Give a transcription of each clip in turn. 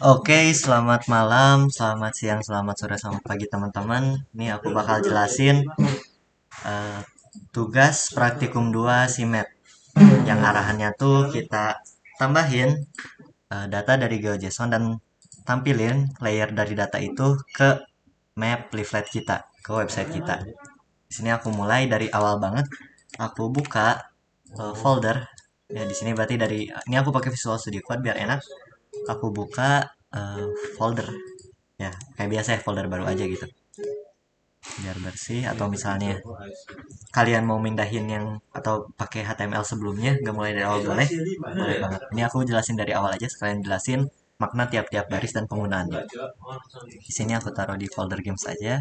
Oke, selamat malam, selamat siang, selamat sore, selamat pagi teman-teman. Ini aku bakal jelasin eh, tugas praktikum 2 SIMAP yang arahannya tuh kita tambahin data dari GeoJSON dan tampilin layer dari data itu ke map leaflet kita, ke website kita. Di sini aku mulai dari awal banget. Aku buka folder. Ya, di sini berarti dari ini aku pakai Visual Studio Code biar enak. Aku buka folder, ya kayak biasa ya, folder baru aja gitu biar bersih. Atau misalnya kalian mau mindahin yang atau pakai HTML sebelumnya nggak mulai dari awal, boleh boleh banget. Ini aku jelasin dari awal aja, sekalian jelasin makna tiap-tiap baris dan penggunaannya. Di sini aku taruh di folder games aja,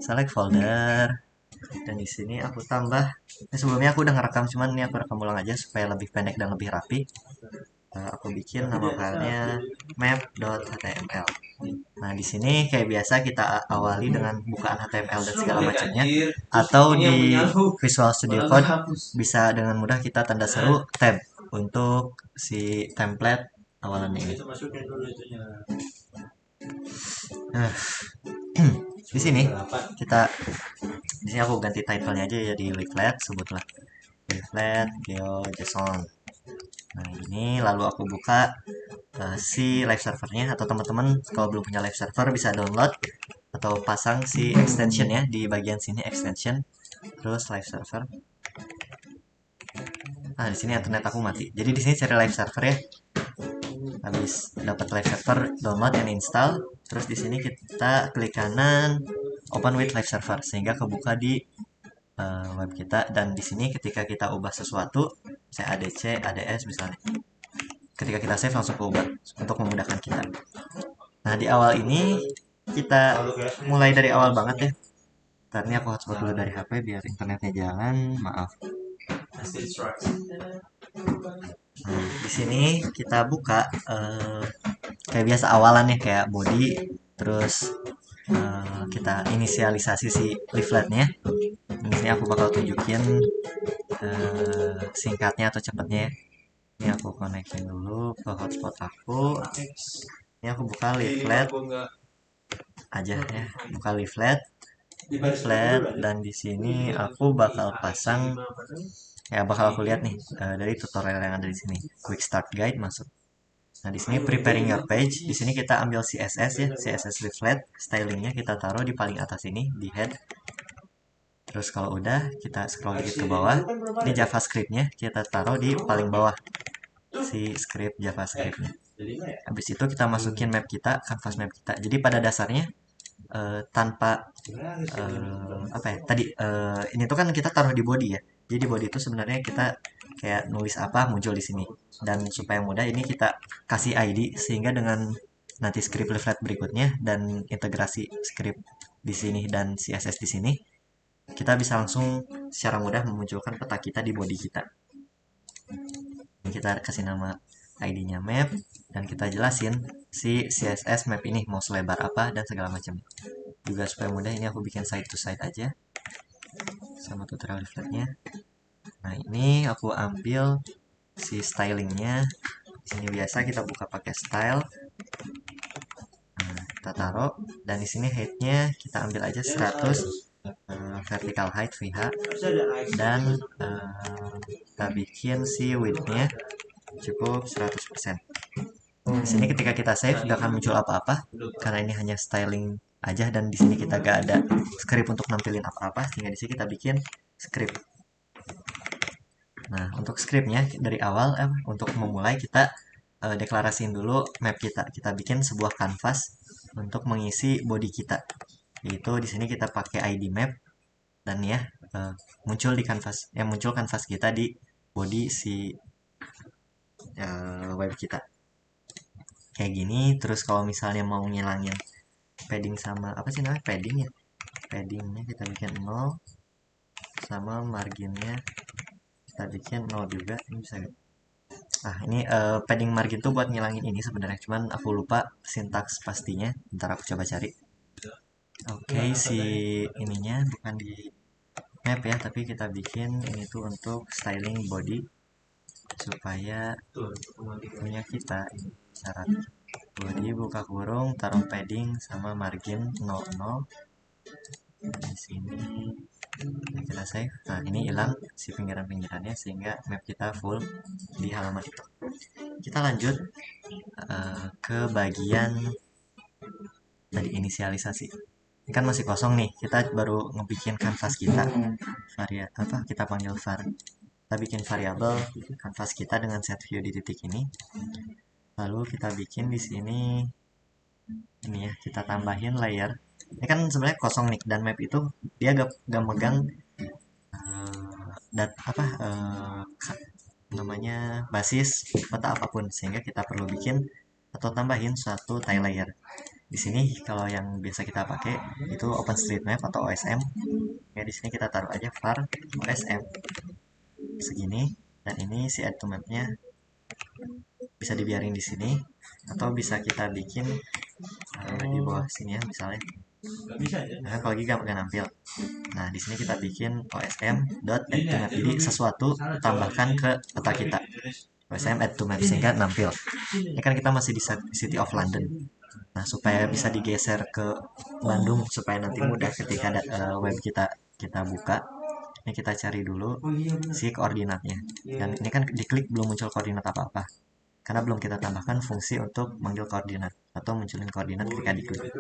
select folder, dan di sini aku tambah. Ini sebelumnya aku udah ngerekam, cuman ini aku rekam ulang aja supaya lebih pendek dan lebih rapi. Aku bikin nama filenya map.html. Nah, di sini kayak biasa kita awali dengan bukaan HTML dan segala macamnya, atau di Visual Studio Code bisa dengan mudah kita tanda seru tab untuk si template awalan ini. Nah, di sini kita di sini aku ganti title-nya aja jadi leaflet, sebutlah leaflet GeoJSON. Nah, ini lalu aku buka si live servernya, atau teman-teman kalau belum punya live server bisa download atau pasang si extension ya di bagian sini, extension terus live server. Nah, di sini internet aku mati, jadi di sini cari live server ya. Habis dapat live server, download dan install. Terus di sini kita klik kanan open with live server sehingga kebuka di web kita. Dan di sini ketika kita ubah sesuatu, saya ADC, ADS misalnya, ketika kita save langsung keubah untuk memudahkan kita. Nah, di awal ini kita mulai dari awal banget ya. Ntar ini aku hotspot dulu dari HP biar internetnya jalan. Maaf. Nah, di sini kita buka kayak biasa awalannya kayak body, terus kita inisialisasi si leafletnya. Di sini aku bakal tunjukin singkatnya atau cepatnya ya. Ini aku konekin dulu ke hotspot aku. Ini aku buka leaflet aja ya, buka leaflet, dan di sini aku bakal pasang, ya bakal aku lihat nih dari tutorial yang ada di sini, quick start guide masuk. Nah, di sini preparing your page, di sini kita ambil CSS ya, CSS leaflet, stylingnya kita taruh di paling atas ini di head. Terus kalau udah kita scroll dikit ke bawah, ini JavaScript-nya kita taruh di paling bawah, si script JavaScript-nya. Habis itu kita masukin map kita, canvas map kita. Jadi pada dasarnya tanpa apa ya tadi, ini tuh kan kita taruh di body ya. Jadi di body itu sebenarnya kita kayak nulis apa muncul di sini. Dan supaya mudah ini kita kasih ID sehingga dengan nanti script leaflet berikutnya dan integrasi script di sini dan CSS di sini, kita bisa langsung secara mudah memunculkan peta kita di body kita. Ini kita kasih nama ID-nya map, dan kita jelasin si CSS map ini mau selebar apa dan segala macam. Juga supaya mudah ini aku bikin side to side aja sama tutorial leafletnya. Nah, ini aku ambil si stylingnya. Di sini biasa kita buka pakai style. Nah, kita taruh, dan di sini height-nya kita ambil aja 100, vertical height VH, dan kita bikin si width-nya cukup 100%. Di sini ketika kita save gak akan muncul apa-apa karena ini hanya styling aja, dan di sini kita gak ada script untuk nampilin apa-apa, sehingga di sini kita bikin script. Nah, untuk scriptnya dari awal untuk memulai kita deklarasiin dulu map kita. Kita bikin sebuah canvas untuk mengisi body kita. Yaitu di sini kita pakai ID map, dan ya muncul di canvas, muncul canvas kita di body si web kita. Kayak gini. Terus kalau misalnya mau ngilangin padding sama apa sih namanya, padding ya, paddingnya kita bikin 0, sama marginnya kita bikin 0 juga. Ini bisa gak? Nah, ini padding margin tuh buat ngilangin ini sebenarnya, cuman aku lupa sintaks pastinya, ntar aku coba cari. Oke, si ininya bukan di map ya, tapi kita bikin ini tuh untuk styling body supaya punya kita ini syarat. body buka kurung, taruh padding sama margin 00. Di sini kita save. Nah, ini hilang si pinggiran-pinggirannya sehingga map kita full di halaman itu. Kita lanjut ke bagian tadi inisialisasi. Ini kan masih kosong nih, kita baru ngebikin kanvas kita. Kita panggil var. Kita bikin variabel kanvas kita dengan set view di titik ini. Lalu kita bikin di sini ini ya, kita tambahin layer. Ini kan sebenarnya kosong nih, dan map itu dia gak megang namanya basis peta apapun, sehingga kita perlu bikin atau tambahin suatu tile layer. Di sini kalau yang biasa kita pakai itu OpenStreetMap atau OSM. Ya, di sini kita taruh aja var OSM segini, dan ini si add to map-nya bisa dibiarin di sini atau bisa kita bikin di bawah sini ya misalnya. Nah, kalau gak nampil. Nah, di sini kita bikin OSM dot add to map. Jadi sesuatu tambahkan ke peta kita. OSM add to map sehingga nampil. Ini kan kita masih di City of London. Nah, supaya bisa digeser ke Bandung supaya nanti mudah ketika web kita buka. Ini kita cari dulu si koordinatnya. Dan ini kan diklik belum muncul koordinat apa-apa. Karena belum kita tambahkan fungsi untuk manggil koordinat atau munculin koordinat ketika diklik.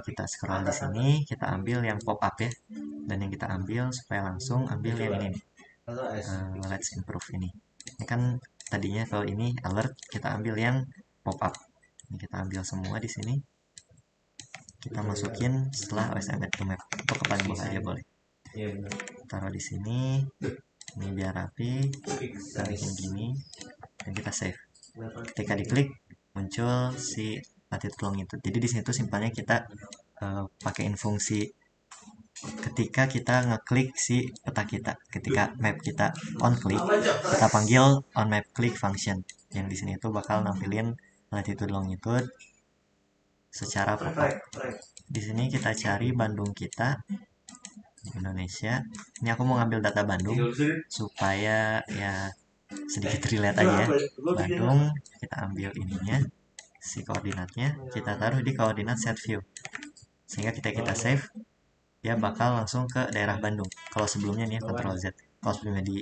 Kita scroll di sini, kita ambil yang pop up ya. Dan yang kita ambil supaya langsung ambil yang ini nih. Let's improve ini. Ini kan tadinya kalau ini alert, kita ambil yang pop up. Ini kita ambil semua di sini. Kita masukin setelah OSM add to map atau ke paling bawah aja boleh. Taruh di sini. Ini biar rapi. Kita bikin gini dan kita save. Ketika diklik muncul si latitude long itu. Jadi di sini tuh simpelnya kita pakaiin fungsi ketika kita ngeklik si peta kita. Ketika map kita on click, kita panggil on map click function. Yang di sini tuh bakal nampilin latitude longitude secara pop-up. Di sini kita cari Bandung kita Indonesia. Ini aku mau ngambil data Bandung supaya ya sedikit relate aja ya. Bandung, kita ambil ininya, si koordinatnya, kita taruh di koordinat set view. Sehingga kita save, dia bakal langsung ke daerah Bandung. Kalau sebelumnya nih Ctrl Z. Kalau sebelumnya di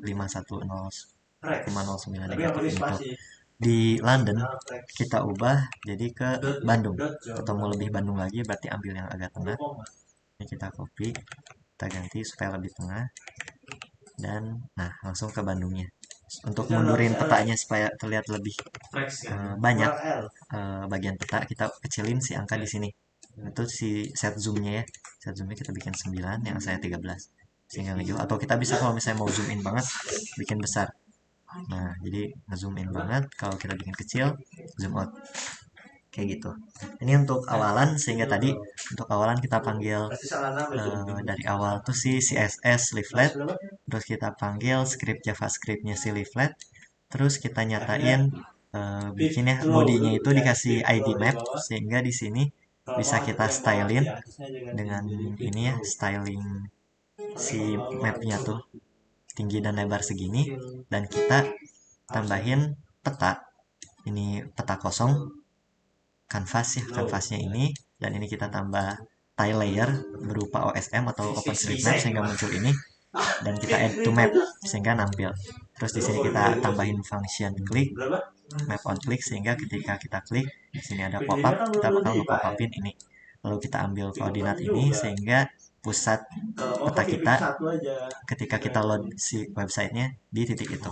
510.09 negatif itu di London, kita ubah jadi ke Bandung. Atau mau lebih Bandung lagi, berarti ambil yang agak tengah. Ini kita copy, kita ganti supaya lebih tengah. Dan nah langsung ke Bandungnya. Untuk mundurin petanya supaya terlihat lebih banyak bagian peta, kita kecilin si angka di sini. Itu si set zoomnya ya. Set zoomnya kita bikin 9, yang saya 13. Sehingga ngejauh. Atau kita bisa kalau misalnya mau zoom in banget, bikin besar. Nah, jadi nge-zoom in banget. Kalau kita bikin kecil, zoom out. Kayak gitu. Ini untuk awalan, sehingga tadi untuk awalan kita panggil dari awal tuh si CSS leaflet, terus kita panggil script JavaScript-nya si leaflet, terus kita nyatain bikin ya bodinya itu dikasih ID map, sehingga di sini bisa kita stylein dengan ini ya, styling si mapnya tuh tinggi dan lebar segini, dan kita tambahin peta. Ini peta kosong kanvas ya, kanvasnya ini, dan ini kita tambah tile layer berupa OSM atau OpenStreetMap sehingga muncul ini, dan kita add to map sehingga nampil. Terus di sini kita tambahin function klik, map on click, sehingga ketika kita klik di sini ada pop up, kita bakal nge-pop upin ini. Lalu kita ambil koordinat ini sehingga pusat peta kita ketika kita load si websitenya di titik itu.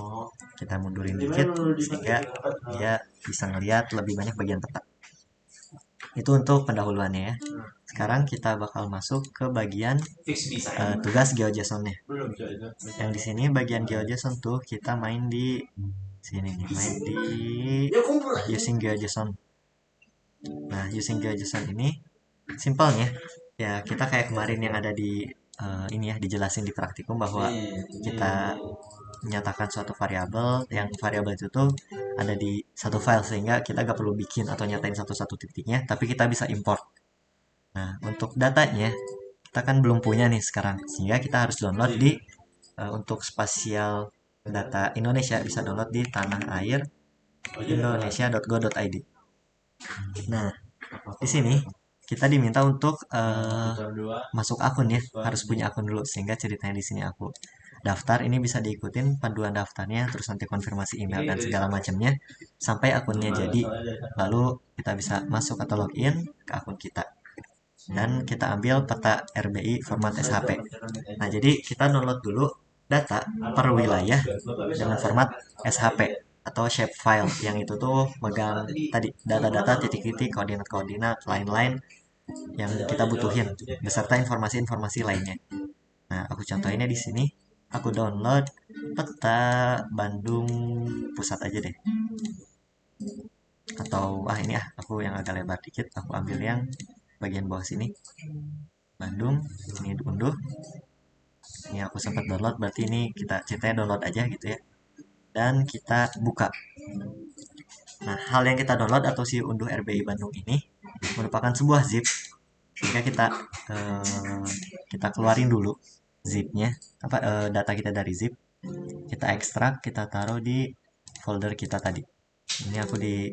Kita mundurin dikit sehingga dia bisa ngelihat lebih banyak bagian peta. Itu untuk pendahuluannya ya. Sekarang kita bakal masuk ke bagian tugas GeoJSON-nya. Yang di sini bagian GeoJSON tuh kita main di sini nih, main di using GeoJSON. Nah, using GeoJSON ini simpelnya ya kita kayak kemarin yang ada di ini ya, dijelasin di praktikum bahwa kita menyatakan suatu variabel, yang variabel itu tuh ada di satu file sehingga kita gak perlu bikin atau nyatain satu-satu titiknya, tapi kita bisa import. Nah, untuk datanya kita kan belum punya nih sekarang, sehingga kita harus download di untuk spasial data Indonesia bisa download di tanah air indonesia.go.id. Nah, di sini kita diminta untuk masuk akun ya, harus punya akun dulu. Sehingga ceritanya di sini aku daftar, ini bisa diikutin panduan daftarnya, terus nanti konfirmasi email dan segala macamnya sampai akunnya jadi. Lalu kita bisa masuk atau login ke akun kita dan kita ambil peta RBI format SHP. Nah, jadi kita download dulu data per wilayah dengan format SHP atau shapefile, yang itu tuh megang tadi data-data titik-titik, koordinat-koordinat, lain-lain yang kita butuhin beserta informasi-informasi lainnya. Nah, aku contohinnya di sini. Aku download peta Bandung Pusat aja deh. Atau ini aku yang agak lebar dikit, aku ambil yang bagian bawah sini. Bandung, ini diunduh. Ini aku sempat download, berarti ini kita ceritanya download aja gitu ya. Dan kita buka. Nah, hal yang kita download atau si unduh RBI Bandung ini merupakan sebuah zip, sehingga kita keluarin dulu zipnya, data kita dari zip, kita ekstrak, kita taruh di folder kita tadi. Ini aku di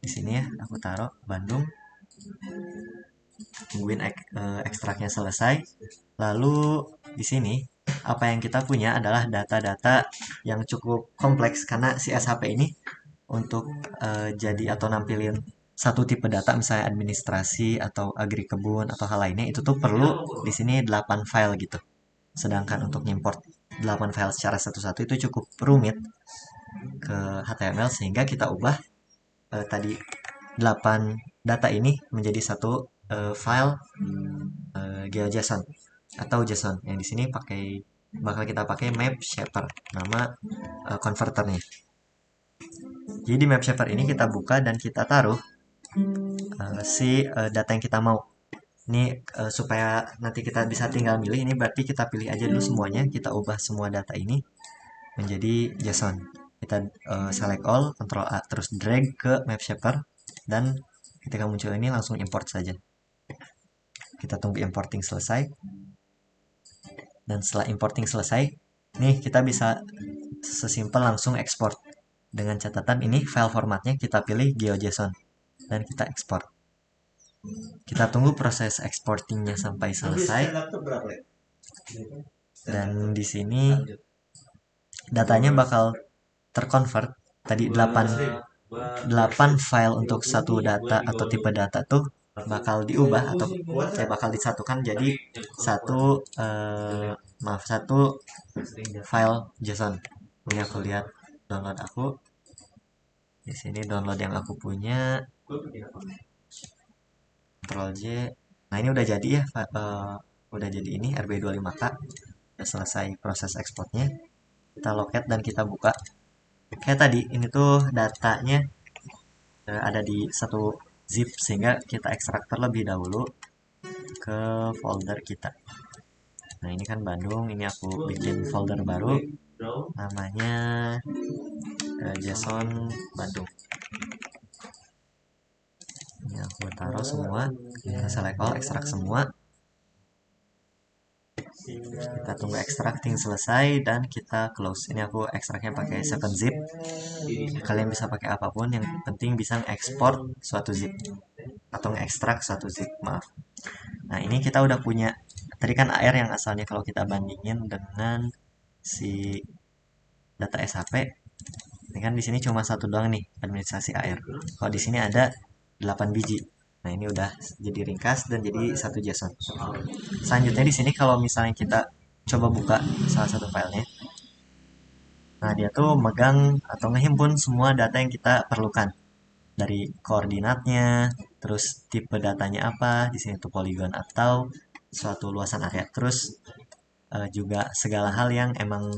sini ya, aku taruh Bandung, tungguin ekstraknya selesai. Lalu di sini apa yang kita punya adalah data-data yang cukup kompleks, karena si SHP ini untuk jadi atau nampilin satu tipe data, misalnya administrasi atau agri kebun atau hal lainnya, itu tuh perlu di sini 8 file gitu. Sedangkan untuk import 8 file secara satu-satu itu cukup rumit ke HTML, sehingga kita ubah tadi 8 data ini menjadi satu file GeoJSON atau JSON, yang di sini bakal kita pakai map shaper nama converternya. Jadi di map shaper ini kita buka dan kita taruh data yang kita mau. Ini supaya nanti kita bisa tinggal milih, ini berarti kita pilih aja dulu semuanya, kita ubah semua data ini menjadi JSON. Kita select all, Ctrl A, terus drag ke map shaper, dan ketika muncul ini langsung import saja. Kita tunggu importing selesai. Dan setelah importing selesai, nih kita bisa sesimpel langsung export. Dengan catatan ini file formatnya kita pilih GeoJSON dan kita ekspor. Kita tunggu proses exportingnya sampai selesai. Dan di sini datanya bakal terconvert. Tadi 8 file untuk satu data atau tipe data tuh bakal diubah atau bakal disatukan jadi satu file JSON. Ini aku lihat download aku. Di sini download yang aku punya. Ctrl J. Nah, ini udah jadi ya, udah jadi ini RB25K. Udah selesai proses ekspornya. Kita loket dan kita buka. Kayak tadi, ini tuh datanya ada di satu zip, sehingga kita ekstrak terlebih dahulu ke folder kita. Nah, ini kan Bandung, ini aku bikin folder baru, namanya JSON Bandung. Ini aku taruh semua, kita select all, ekstrak semua. Kita tunggu extracting selesai dan kita close. Ini aku ekstraknya pakai 7-zip. Kalian bisa pakai apapun, yang penting bisa ngekspor suatu zip atau ngekstrak suatu zip, maaf. Nah, ini kita udah punya. Tadi kan AR yang asalnya, kalau kita bandingin dengan si data SHP, ini kan di sini cuma satu doang nih, administrasi AR. Kalau di sini ada 8 biji. Nah, ini udah jadi ringkas dan jadi satu JSON. Selanjutnya di sini kalau misalnya kita coba buka salah satu filenya, nah dia tuh megang atau ngehimpun semua data yang kita perlukan, dari koordinatnya, terus tipe datanya apa, di sini tuh poligon atau suatu luasan area, terus juga segala hal yang emang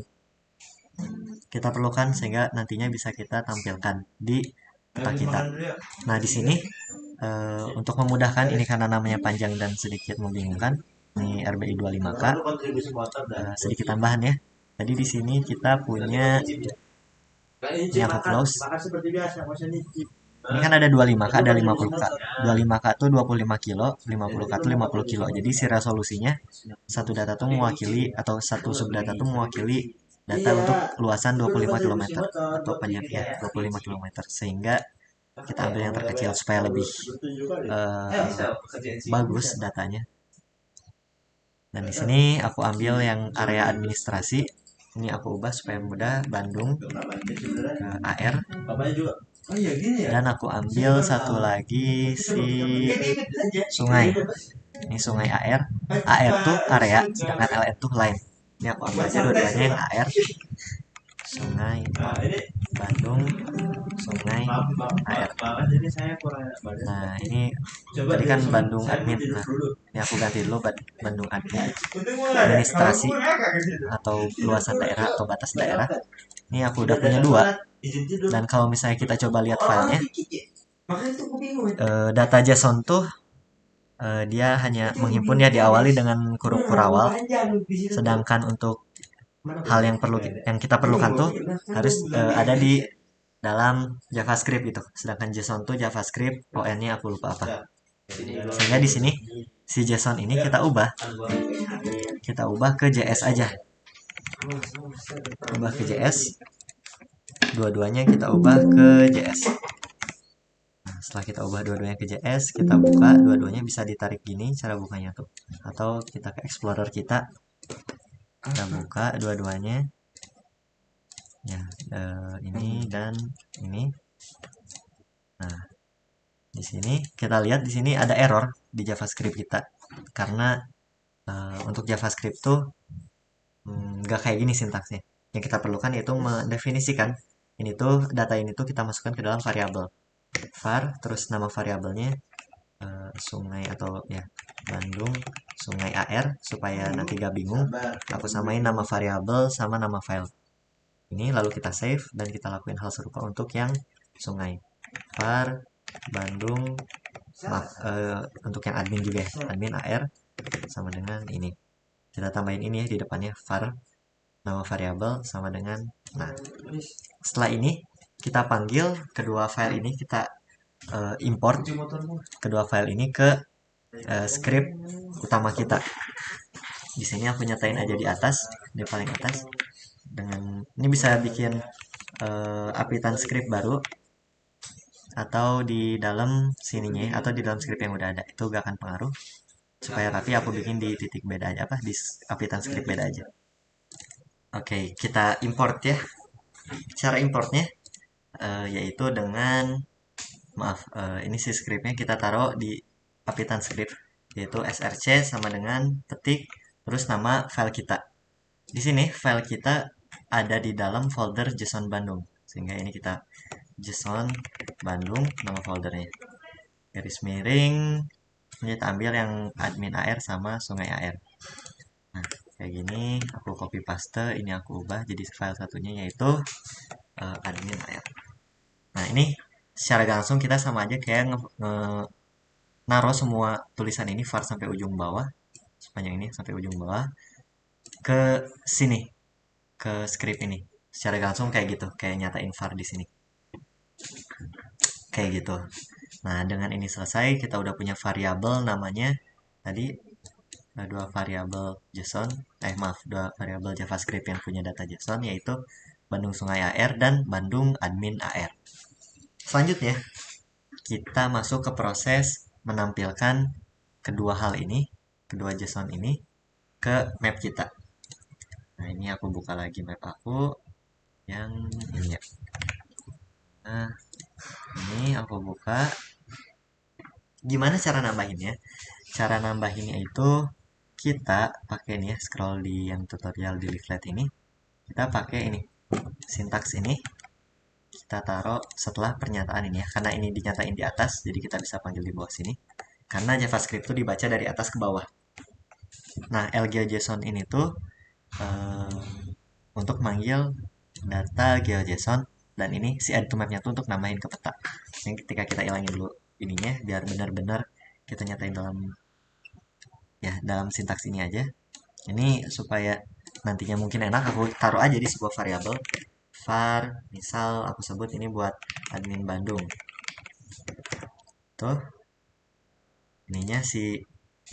kita perlukan sehingga nantinya bisa kita tampilkan di peta kita. Nah, di sini untuk memudahkan, ini karena namanya panjang dan sedikit membingungkan, ini RBI 25K, sedikit tambahan ya. Jadi di sini kita punya, ini aku close. Ini kan ada 25K, ada 50K. 25K itu 25 kilo, 50K itu 50 kilo. Jadi si resolusinya, satu data itu mewakili, atau satu subdata itu mewakili data untuk luasan 25 km atau panjangnya 25 km. Sehingga kita ambil yang terkecil supaya lebih bagus datanya. Dan di sini aku ambil yang area administrasi. Ini aku ubah supaya mudah, Bandung AR. Dan aku ambil satu lagi si sungai. Ini sungai AR. AR tuh area, sedangkan LN tuh line. Ini aku ambil aja dua-duanya yang AR. Sungai Bandung, sungai AR. Nah ini tadi kan Bandung admin. Nah ini aku ganti dulu Bandung admin, administrasi atau luasan daerah atau batas daerah. Ini aku udah punya dua. Dan kalau misalnya kita coba lihat filenya, data JSON tuh dia hanya menghimpun ya, diawali dengan huruf kurawal. Sedangkan untuk hal yang kita perlukan tuh harus ada di dalam JavaScript gitu. Sedangkan JSON tuh JavaScript, ON-nya aku lupa apa. Sehingga di sini si JSON ini kita ubah ke JS aja. Ubah ke JS. Dua-duanya kita ubah ke JS. Nah, setelah kita ubah dua-duanya ke JS, kita buka, dua-duanya bisa ditarik gini cara bukanya tuh. Atau kita ke Explorer kita buka dua-duanya. Ya, ini dan ini. Nah, di sini kita lihat di sini ada error di JavaScript kita karena untuk JavaScript tuh nggak kayak gini sintaksnya. Yang kita perlukan yaitu mendefinisikan ini tuh data ini tuh kita masukkan ke dalam variabel var, terus nama variabelnya sungai atau ya Bandung sungai AR, supaya nanti gak bingung. Aku samain nama variabel sama nama file ini, lalu kita save dan kita lakuin hal serupa untuk yang sungai var Bandung, maaf, untuk yang admin juga ya, admin AR sama dengan ini. Kita tambahin ini ya di depannya, var nama variabel sama dengan. Nah, setelah ini kita panggil kedua file ini, kita import kedua file ini ke script utama kita. Di sini aku nyatain aja di atas, di paling atas. Dengan ini bisa bikin apitan script baru atau di dalam sininya atau di dalam script yang udah ada, itu gak akan pengaruh. Supaya rapi aku bikin di titik beda aja, apa di apitan script beda aja. Oke, kita import ya. Cara importnya yaitu dengan ini si scriptnya kita taruh di apitan script, yaitu src sama dengan petik terus nama file kita. Di sini file kita ada di dalam folder JSON Bandung, sehingga ini kita JSON Bandung nama foldernya, garis miring ini kita ambil yang admin AR sama sungai AR. Nah kayak gini aku copy paste, ini aku ubah jadi file satunya yaitu admin AR. Nah ini secara langsung kita sama aja kayak naruh semua tulisan ini var sampai ujung bawah, sepanjang ini sampai ujung bawah ke sini, ke script ini. Secara langsung kayak gitu, kayak nyatain var di sini. Kayak gitu. Nah, dengan ini selesai, kita udah punya variabel namanya tadi dua variabel JSON, dua variabel JavaScript yang punya data JSON, yaitu Bandung Sungai AR dan Bandung Admin AR. Selanjutnya, kita masuk ke proses menampilkan kedua hal ini, kedua JSON ini ke map kita. Nah, ini aku buka lagi map aku yang ini ya. Nah, ini aku buka. Gimana cara nambahinnya? Cara nambahinnya itu kita pakai nih ya, scroll di yang tutorial di leaflet ini. Kita pakai ini, sintaks ini. Kita taruh setelah pernyataan ini ya, karena ini dinyatain di atas, jadi kita bisa panggil di bawah sini. Karena JavaScript itu dibaca dari atas ke bawah. Nah, LGeoJSON ini tuh untuk manggil data GeoJSON, dan ini si add to map-nya tuh untuk nambahin ke peta. Jadi ketika kita ilangin dulu ininya biar benar-benar kita nyatain dalam sintaks ini aja. Ini supaya nantinya mungkin enak, aku taruh aja di sebuah variabel var, misal aku sebut ini buat admin Bandung. Tuh ininya si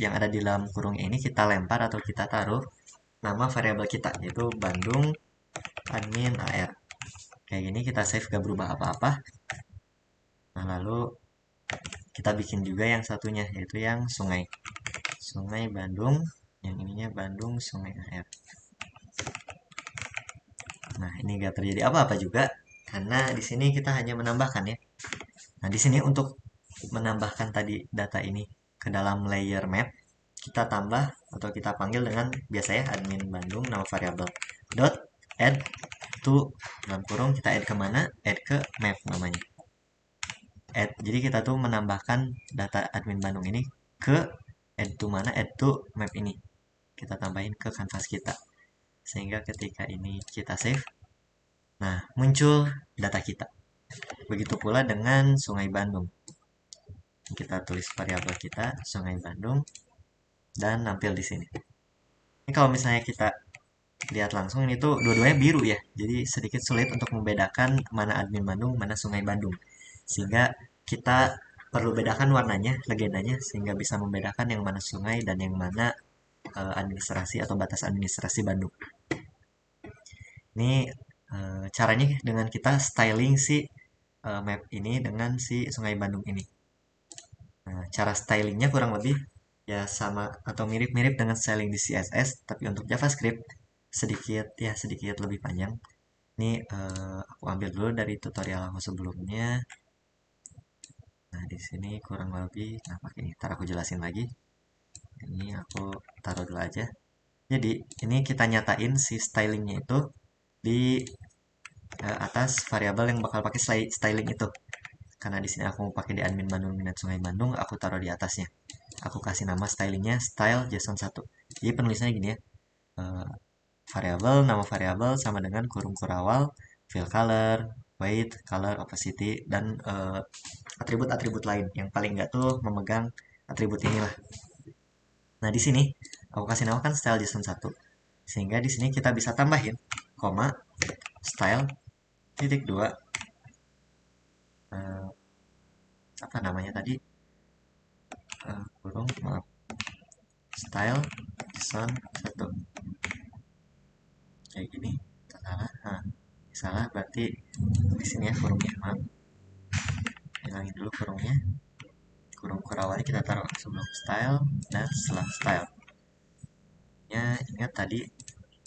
yang ada di dalam kurung ini kita lempar atau kita taruh nama variabel kita, yaitu Bandung admin AR. Kayak gini kita save gak berubah apa-apa. Nah, lalu kita bikin juga yang satunya, yaitu yang sungai. Sungai Bandung, yang ininya Bandung Sungai Air. Nah, ini nggak terjadi apa-apa juga, karena di sini kita hanya menambahkan ya. Nah, di sini untuk menambahkan tadi data ini ke dalam layer map, kita tambah atau kita panggil dengan biasa ya, admin Bandung nama variabel dot add to, dalam kurung kita add kemana, add ke map namanya. Add, jadi kita tuh menambahkan data admin Bandung ini ke add to mana, add to map ini, kita tambahin ke kanvas kita, sehingga ketika ini kita save, nah muncul data kita. Begitu pula dengan Sungai Bandung, kita tulis variabel kita Sungai Bandung dan nampil di sini. Ini kalau misalnya kita lihat langsung, ini tuh dua-duanya biru ya, jadi sedikit sulit untuk membedakan mana admin Bandung, mana Sungai Bandung, sehingga kita perlu bedakan warnanya, legendanya, sehingga bisa membedakan yang mana sungai dan yang mana administrasi atau batas administrasi Bandung. Ini caranya dengan kita styling si map ini dengan si Sungai Bandung ini. Nah, cara stylingnya kurang lebih ya sama atau mirip-mirip dengan styling di CSS, tapi untuk JavaScript sedikit lebih panjang. Ini aku ambil dulu dari tutorial aku sebelumnya. Nah, di sini kurang lebih, nah pakai ini, ntar aku jelasin lagi. Ini aku taruh dulu aja. Jadi, ini kita nyatain si stylingnya itu di atas variabel yang bakal pakai styling itu. Karena di sini aku mau pakai di admin Bandung minat Sungai Bandung, aku taruh di atasnya. Aku kasih nama stylingnya style JSON 1. Jadi penulisannya gini ya. eh, Variabel, nama variabel sama dengan kurung kurawal, fill color, weight, color, opacity, dan atribut-atribut lain. Yang paling nggak tuh memegang atribut inilah. Nah, di sini aku kasih nama kan style JSON 1. Sehingga di sini kita bisa tambahin koma style titik 2 apa namanya tadi, kurung maaf, style JSON 1 kayak gini. Salah, nah, salah berarti di sini ya kurungnya, maaf, hilangin dulu kurungnya. Kurung kurawalnya kita taruh sebelum style dan setelah style ya. Ingat tadi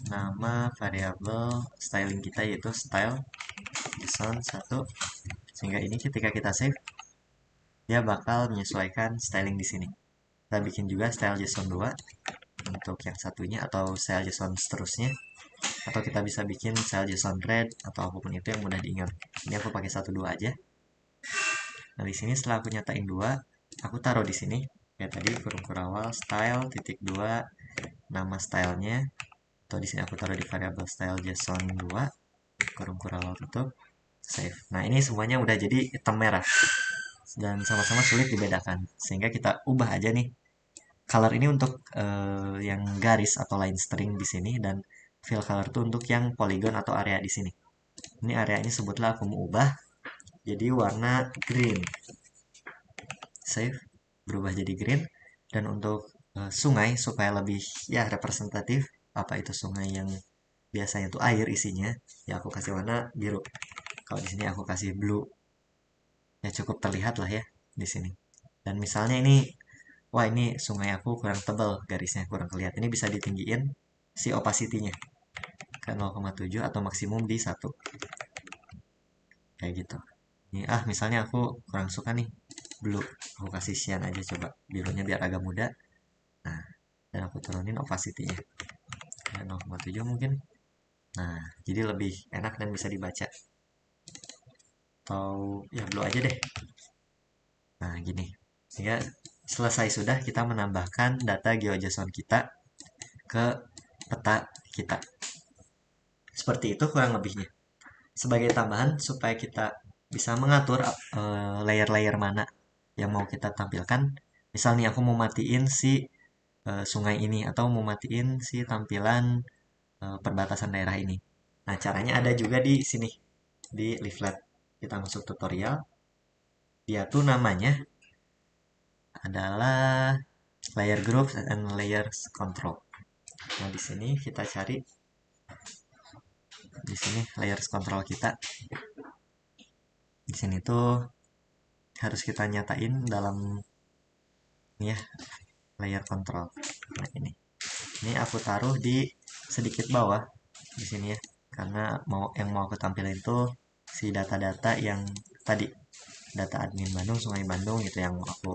nama variabel styling kita yaitu style JSON 1, sehingga ini ketika kita save dia bakal menyesuaikan styling di sini. Kita bikin juga style JSON 2 untuk yang satunya, atau style JSON seterusnya, atau kita bisa bikin style JSON red atau apapun itu yang mudah diingat. Ini aku pakai 1 2 aja. Nah, di sini setelah aku nyatain 2, aku taruh di sini ya tadi kurung kurawal style titik 2 nama stylenya, atau di sini aku taruh di variabel style JSON 2 kurung kurawal tutup, save. Nah, ini semuanya udah jadi hitam merah dan sama-sama sulit dibedakan, sehingga kita ubah aja nih color ini untuk yang garis atau line string di sini, dan fill color itu untuk yang polygon atau area di sini. Ini areanya sebutlah aku mau ubah jadi warna green, save, berubah jadi green. Dan untuk sungai supaya lebih ya representatif, apa itu sungai yang biasanya itu air isinya, ya aku kasih warna biru. Kalau di sini aku kasih blue, ya cukup terlihat lah ya di sini. Dan misalnya ini, wah ini sungai aku kurang tebal garisnya, kurang kelihatan, ini bisa ditinggiin si opacity-nya ke 0,7 atau maksimum di 1 kayak gitu. Ini misalnya aku kurang suka nih blue, aku kasih cyan aja, coba birunya biar agak muda. Nah, dan aku turunin opacity-nya ke 0,7 mungkin. Nah, jadi lebih enak dan bisa dibaca. Atau ya blue aja deh. Nah, gini. Sehingga selesai sudah kita menambahkan data GeoJSON kita ke peta kita. Seperti itu kurang lebihnya. Sebagai tambahan supaya kita bisa mengatur layer-layer mana yang mau kita tampilkan. Misalnya aku mau matiin si sungai ini, atau mau matiin si tampilan perbatasan daerah ini. Nah, caranya ada juga di sini di leaflet. Kita masuk tutorial. Dia tuh namanya adalah layer group and layers control. Nah, di sini kita cari di sini layers control kita. Di sini tuh harus kita nyatain dalam ini ya, layer control. Nah, ini aku taruh di sedikit bawah di sini ya, karena mau aku tampilin itu si data-data yang tadi, data admin Bandung, Sungai Bandung, itu yang mau aku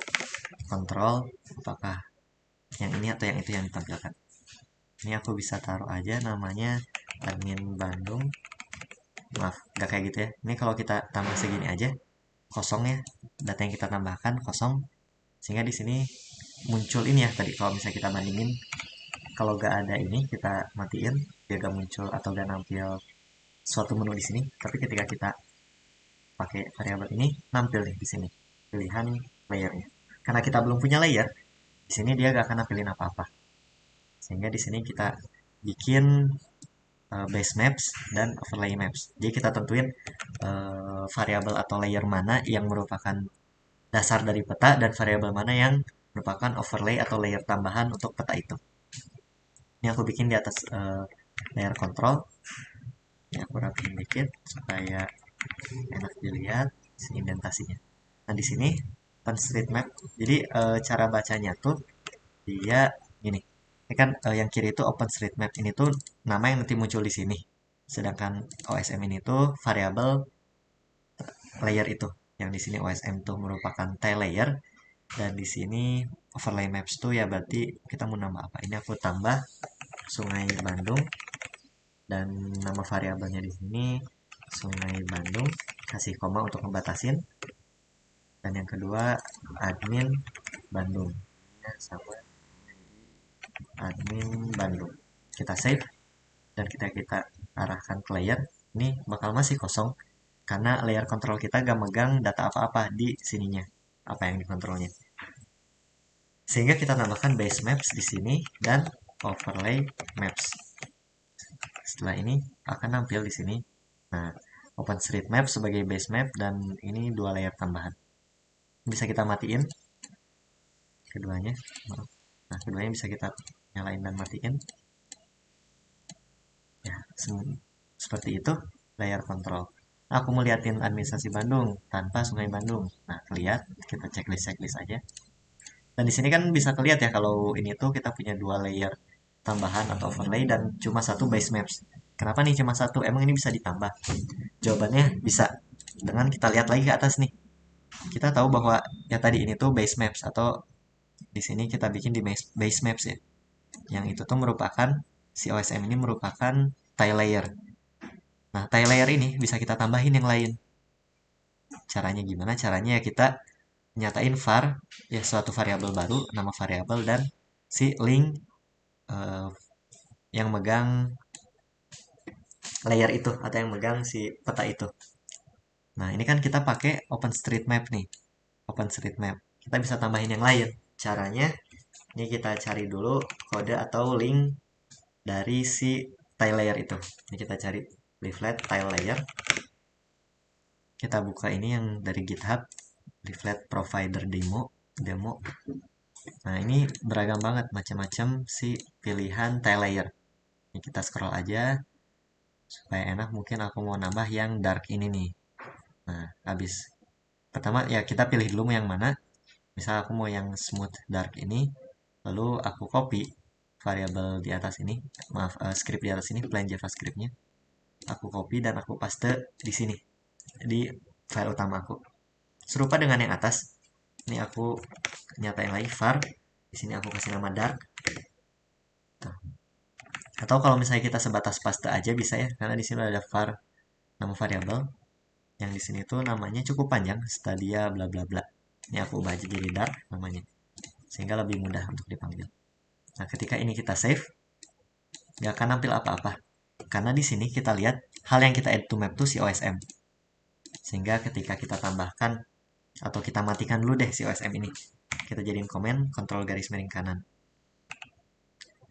kontrol apakah yang ini atau yang itu yang ditampilkan. Ini aku bisa taruh aja namanya admin Bandung. Maaf, nggak kayak gitu ya. Ini kalau kita tambah segini aja, kosong ya. Data yang kita tambahkan kosong, sehingga di sini muncul ini ya tadi. Kalau misalnya kita bandingin, kalau nggak ada ini kita matiin, dia nggak muncul atau nggak nampil suatu menu di sini. Tapi ketika kita pakai variabel ini, nampil nih di sini pilihan layernya. Karena kita belum punya layer, di sini dia nggak akan nampilin apa-apa. Sehingga di sini kita bikin base maps dan overlay maps. Jadi kita tentuin variabel atau layer mana yang merupakan dasar dari peta dan variabel mana yang merupakan overlay atau layer tambahan untuk peta itu. Ini aku bikin di atas layer control. Ini aku rapiin dikit supaya enak dilihat indentasinya. Nah di sini OpenStreetMap. Jadi cara bacanya tuh dia gini. Ini kan yang kiri itu OpenStreetMap, ini tuh nama yang nanti muncul di sini. Sedangkan OSM ini tuh variabel layer itu. Yang di sini OSM tuh merupakan tile layer, dan di sini overlay maps tuh ya berarti kita mau nambah apa. Ini aku tambah Sungai Bandung, dan nama variabelnya di sini Sungai Bandung, kasih koma untuk ngebatasin. Dan yang kedua admin Bandung, sama admin Bandung. Kita save dan kita arahkan ke layer. Ini bakal masih kosong karena layer control kita gak megang data apa-apa di sininya, apa yang dikontrolnya. Sehingga kita tambahkan base maps di sini dan overlay maps. Setelah ini akan nampil di sini. Nah, OpenStreetMap sebagai base map dan ini dua layer tambahan. Bisa kita matiin keduanya. Nah, keduanya bisa kita nyalain dan matiin. Ya, seperti itu layer control. Nah, aku mau liatin administrasi Bandung tanpa Sungai Bandung. Nah, kelihatan, kita checklist aja. Dan di sini kan bisa kelihatan ya kalau ini tuh kita punya dua layer tambahan atau overlay dan cuma satu base maps. Kenapa nih cuma satu? Emang ini bisa ditambah? Jawabannya bisa. Dengan kita lihat lagi ke atas nih. Kita tahu bahwa ya tadi ini tuh base maps, atau di sini kita bikin di base maps ya. Yang itu tuh merupakan si OSM ini merupakan tile layer. Nah, tile layer ini bisa kita tambahin yang lain. Caranya gimana? Caranya ya kita nyatain var, ya suatu variabel baru, nama variabel dan si link uh, yang megang layer itu atau yang megang si peta itu. Nah, ini kan kita pakai OpenStreetMap nih. OpenStreetMap. Kita bisa tambahin yang lain. Caranya ini kita cari dulu kode atau link dari si tile layer itu. Ini kita cari leaflet tile layer. Kita buka ini yang dari GitHub, leaflet provider demo. Nah, ini beragam banget macam-macam si pilihan tile layer. Ini kita scroll aja supaya enak. Mungkin aku mau nambah yang dark ini nih. Nah, habis pertama ya kita pilih dulu mau yang mana. Misal aku mau yang smooth dark ini, lalu aku copy variabel di atas ini, maaf, script di atas ini, plain JavaScript-nya. Aku copy dan aku paste di sini di file utama aku. Serupa dengan yang atas. Ini aku nyatain lagi var. Di sini aku kasih nama dark. Tuh. Atau kalau misalnya kita sebatas paste aja bisa ya, karena di sini ada var nama variabel. Yang di sini tuh namanya cukup panjang, stadia bla bla bla. Ini aku ubah aja jadi dark namanya, sehingga lebih mudah untuk dipanggil. Nah, ketika ini kita save, nggak akan nampil apa-apa. Karena di sini kita lihat hal yang kita add to map tuh si OSM. Sehingga ketika kita tambahkan atau kita matikan dulu deh si OSM ini. Kita jadiin komen kontrol garis miring kanan.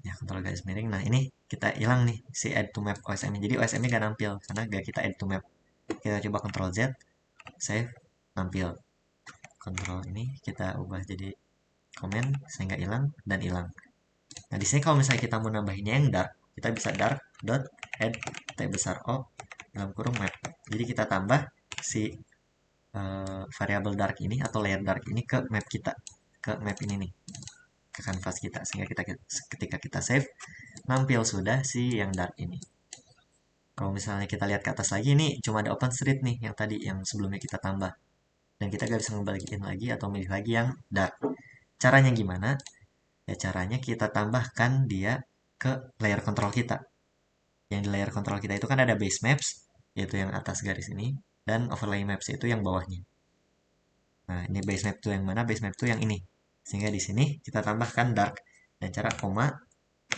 Ya, kontrol garis miring. Nah, ini kita hilang nih si add to map OSM ini. Jadi OSM nya nggak nampil karena nggak kita add to map. Kita coba kontrol Z, save, nampil. Kontrol ini kita ubah jadi komen sehingga hilang dan hilang. Nah, di sini kalau misalnya kita mau nambahinnya yang dark, kita bisa dark dot add t besar O dalam kurung map. Jadi kita tambah si variabel dark ini atau layer dark ini ke map kita, ke map ini nih, ke canvas kita, sehingga ketika kita save nampil sudah si yang dark ini. Kalau misalnya kita lihat ke atas lagi, ini cuma ada OpenStreet nih yang tadi yang sebelumnya kita tambah, dan kita gak bisa ngebalikin lagi atau milih lagi yang dark. Caranya gimana? Ya caranya kita tambahkan dia ke layer control kita. Yang di layer control kita itu kan ada base maps, yaitu yang atas garis ini, dan overlay maps itu yang bawahnya. Nah, ini base map tuh yang mana? Base map tuh yang ini. Sehingga di sini kita tambahkan dark, dan cara koma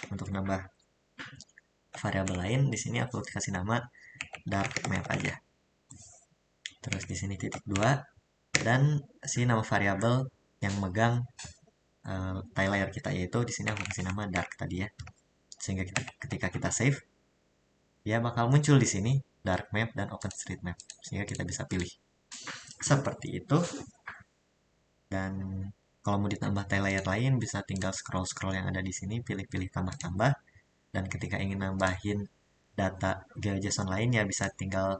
untuk nambah variabel lain di sini aku kasih nama dark map aja. Terus di sini titik 2 dan si nama variabel yang megang tile layer kita, yaitu di sini aku kasih nama dark tadi ya. Sehingga ketika kita save ya bakal muncul di sini dark map dan OpenStreetMap, sehingga kita bisa pilih seperti itu. Dan kalau mau ditambah tile layer lain bisa tinggal scroll yang ada di sini, pilih-pilih tambah-tambah. Dan ketika ingin nambahin data GeoJSON lain ya bisa tinggal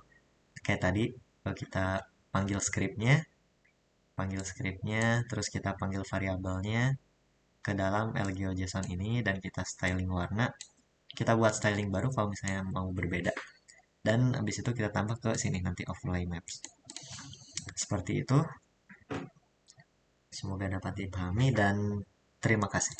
kayak tadi, kita panggil scriptnya, terus kita panggil variabelnya ke dalam LGeoJSON ini, dan kita styling warna. Kita buat styling baru kalau misalnya mau berbeda. Dan habis itu kita tambah ke sini nanti overlay maps. Seperti itu. Semoga dapat dipahami dan terima kasih.